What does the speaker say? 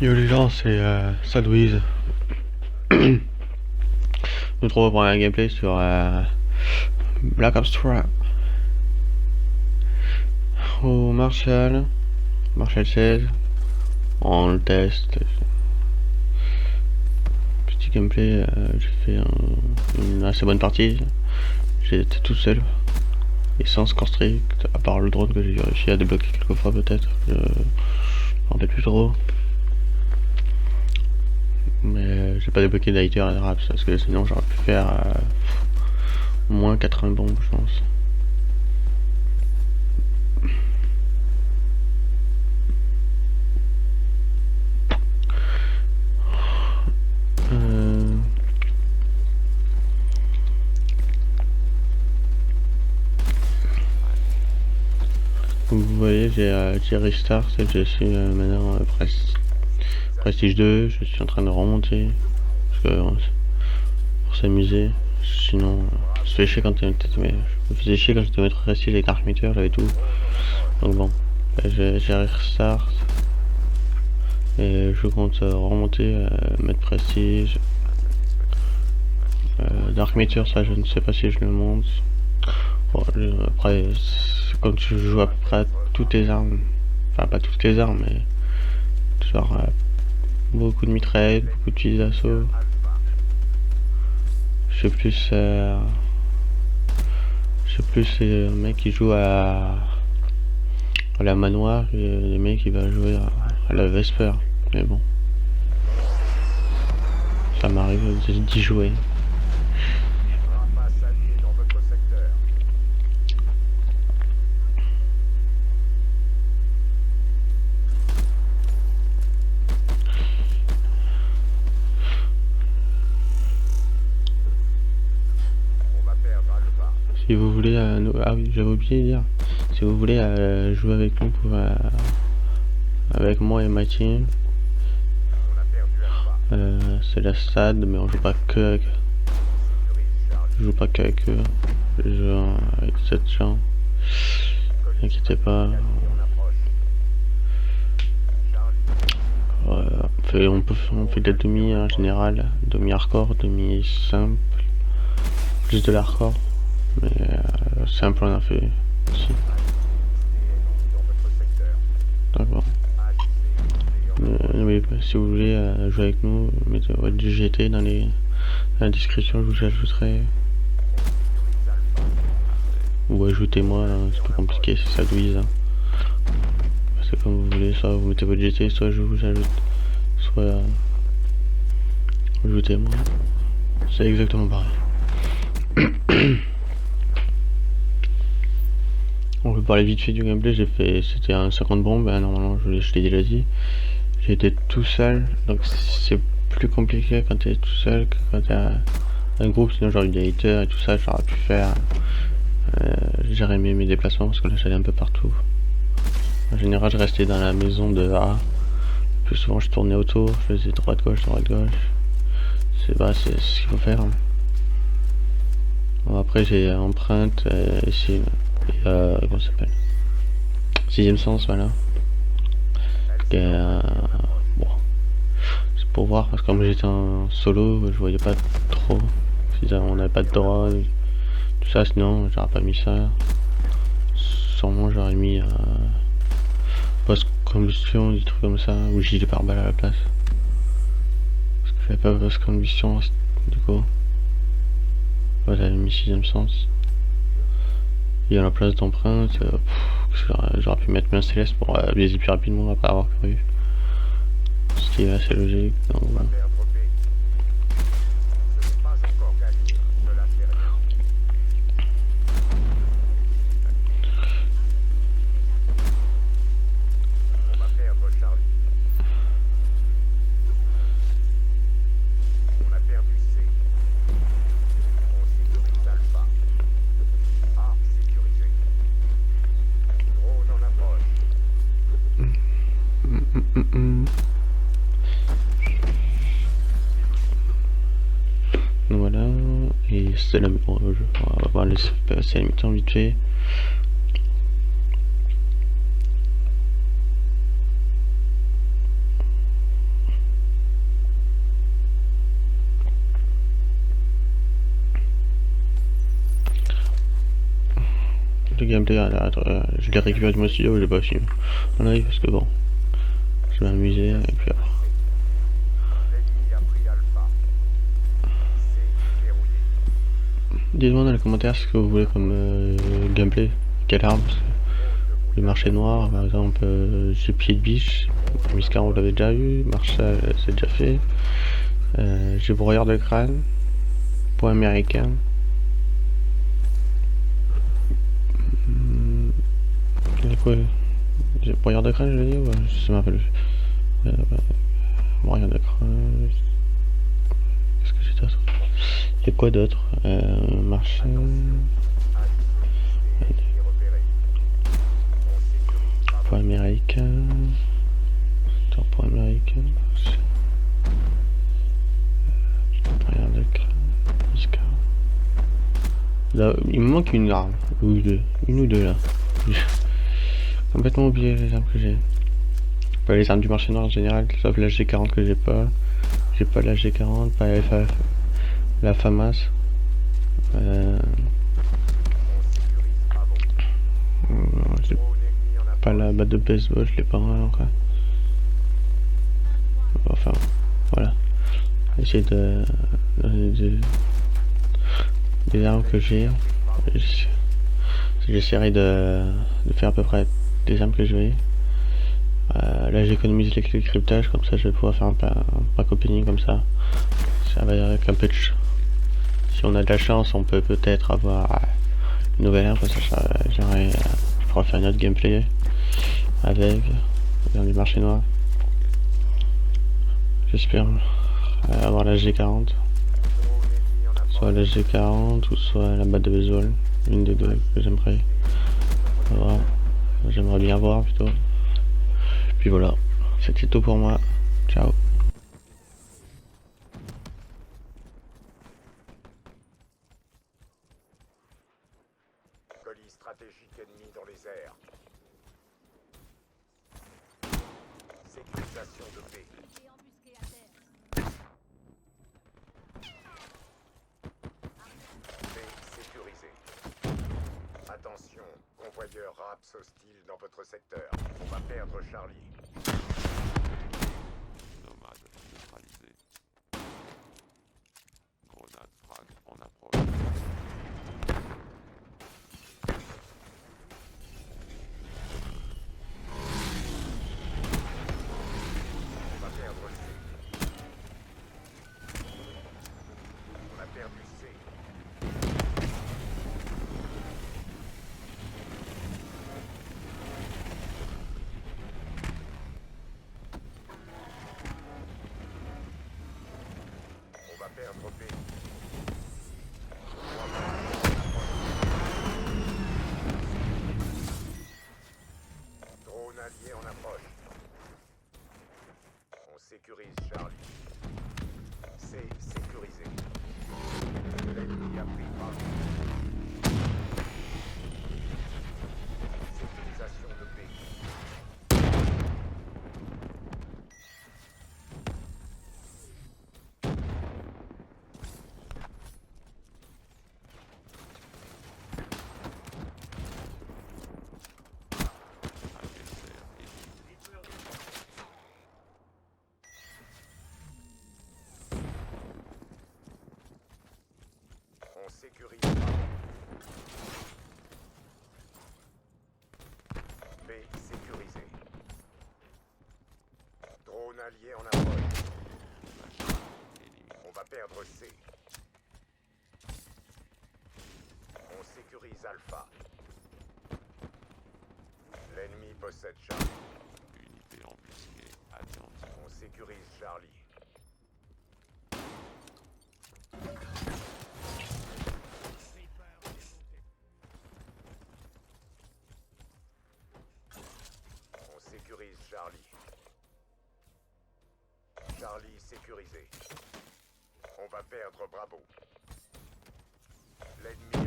Yo les gens, c'est Sadwiz. Nous retrouvons pour un gameplay sur Black Ops 3 au Marshall 16. On le teste. Petit gameplay, j'ai fait une assez bonne partie. J'étais tout seul et sans score strict, à part le drone que j'ai réussi à débloquer quelques fois peut-être. Je m'en rappelle plus trop. Mais j'ai pas débloqué d'hider et de raps parce que sinon j'aurais pu faire au moins 80 bombes, je pense. Comme vous voyez, j'ai restart et je suis maintenant Prestige 2, je suis en train de remonter parce que pour s'amuser, sinon je fais chier quand je me faisais chier quand j'étais maître Prestige avec Dark Meter, j'avais tout. Donc bon, j'ai restart et je compte remonter mettre Prestige. Dark Meter, ça je ne sais pas si je le monte. Bon, après, comme je joue à peu près à toutes les armes, enfin pas toutes les armes, mais genre beaucoup de mitraillettes, beaucoup de fusils d'assaut. Je sais plus les mecs qui jouent à la manoir et les mecs qui vont jouer à la Vesper. Mais bon, ça m'arrive d'y jouer. Si vous voulez, ah oui, j'avais oublié de dire, si vous voulez jouer avec nous, avec moi et ma team, c'est la SAD, mais on joue pas que avec, je joue pas qu'avec eux, je joue avec 7 gens, n'inquiétez pas. On fait de la demi en général, demi hardcore, demi simple, plus de l'hardcore, mais simple on a fait aussi. D'accord. Oui, si vous voulez jouer avec nous, mettez votre GT dans la description, je vous ajouterai. Ou ajoutez-moi, hein, c'est pas compliqué, c'est ça Louise. Hein. C'est comme vous voulez, soit vous mettez votre GT, soit je vous ajoute. Soit ajoutez-moi. C'est exactement pareil. On peut parler vite fait du gameplay, c'était un 50 bombes, normalement je l'ai déjà dit. J'ai été tout seul, donc c'est plus compliqué quand t'es tout seul que quand t'es un groupe, sinon j'aurais eu des haters et tout ça, j'aurais pu faire gérer mes déplacements parce que là j'allais un peu partout. En général je restais dans la maison de A, plus souvent je tournais autour, je faisais droite-gauche. C'est ce qu'il faut faire. Hein. Bon, après j'ai empreinte ici, comment ça s'appelle, 6ème sens, voilà. Bon, c'est pour voir parce que comme j'étais en solo, je voyais pas trop si on n'avait pas de drone, tout ça, sinon j'aurais pas mis ça. Sûrement j'aurais mis post-combustion, des trucs comme ça, ou gilet pare-balles à la place. Parce que j'avais pas post-combustion du coup. Ouais, j'avais mis 6ème sens. Et à la place d'empreinte, j'aurais pu mettre main céleste pour viser plus rapidement après avoir couru. Ce qui est assez logique, donc voilà. Voilà, et c'est la on va laisser passer la mi-temps vite fait. gameplay, je l'ai récupéré de mon studio, je l'ai pas fini. On arrive parce que bon, je vais m'amuser et puis alors. Dites-moi dans les commentaires ce que vous voulez comme gameplay, quelle arme. Le marché noir, par exemple, j'ai pied de biche, Miscar on l'avait déjà eu, Marshall c'est déjà fait, j'ai broyeur de crâne, point américain, quoi, j'ai broyeur de crâne je l'ai dit, ouais, je me rappelle plus, broyeur de crâne, qu'est-ce que j'ai d'autre, il y a quoi d'autre, Marshall, point américain, point américain, broyeur de crâne, Miscar. Là, il me manque une arme, ou deux, une ou deux là. Complètement oublié les armes que j'ai. Pas les armes du marché noir en général, sauf la G40 que j'ai pas. J'ai pas la G40, pas la FAMAS. J'ai pas la batte de baseball, je l'ai pas encore. Enfin, voilà. Essayer des armes que j'ai. J'essaierai de faire à peu près des armes que j'ai. Là j'économise les clés de cryptage, comme ça je vais pouvoir faire un pack opening comme ça. Ça va avec un peu de... Si on a de la chance, on peut peut-être avoir une nouvelle arme, comme ça je pourrais faire une autre gameplay avec dans les marchés noirs. J'espère avoir la G40. Soit la G40 ou soit la batte de baseball. Une des deux que j'aimerais avoir. J'aimerais bien voir plutôt. Puis voilà, c'était tout pour moi. Ciao. Colis stratégique ennemi dans les airs. Sécurisation de paix. Paix sécurisée. Attention, convoyeur RAPS hostile dans votre secteur. On va perdre Charlie. Nomade neutralisé. Grenade frag en approche. On va perdre C. On a perdu C. On va perdre B. Drone allié en approche. On sécurise Charlie. C sécurisé. L'ennemi a pris Bravo. Sécurisation de B. Adversaire ennemi. On sécurise Bravo. B sécurisé. Drone allié en approche. Éliminé. On va perdre C. On sécurise Alpha. L'ennemi possède Charlie. Unité embusquée anéantie. On sécurise Charlie. On sécurise Charlie. Charlie sécurisé. On va perdre Bravo. L'ennemi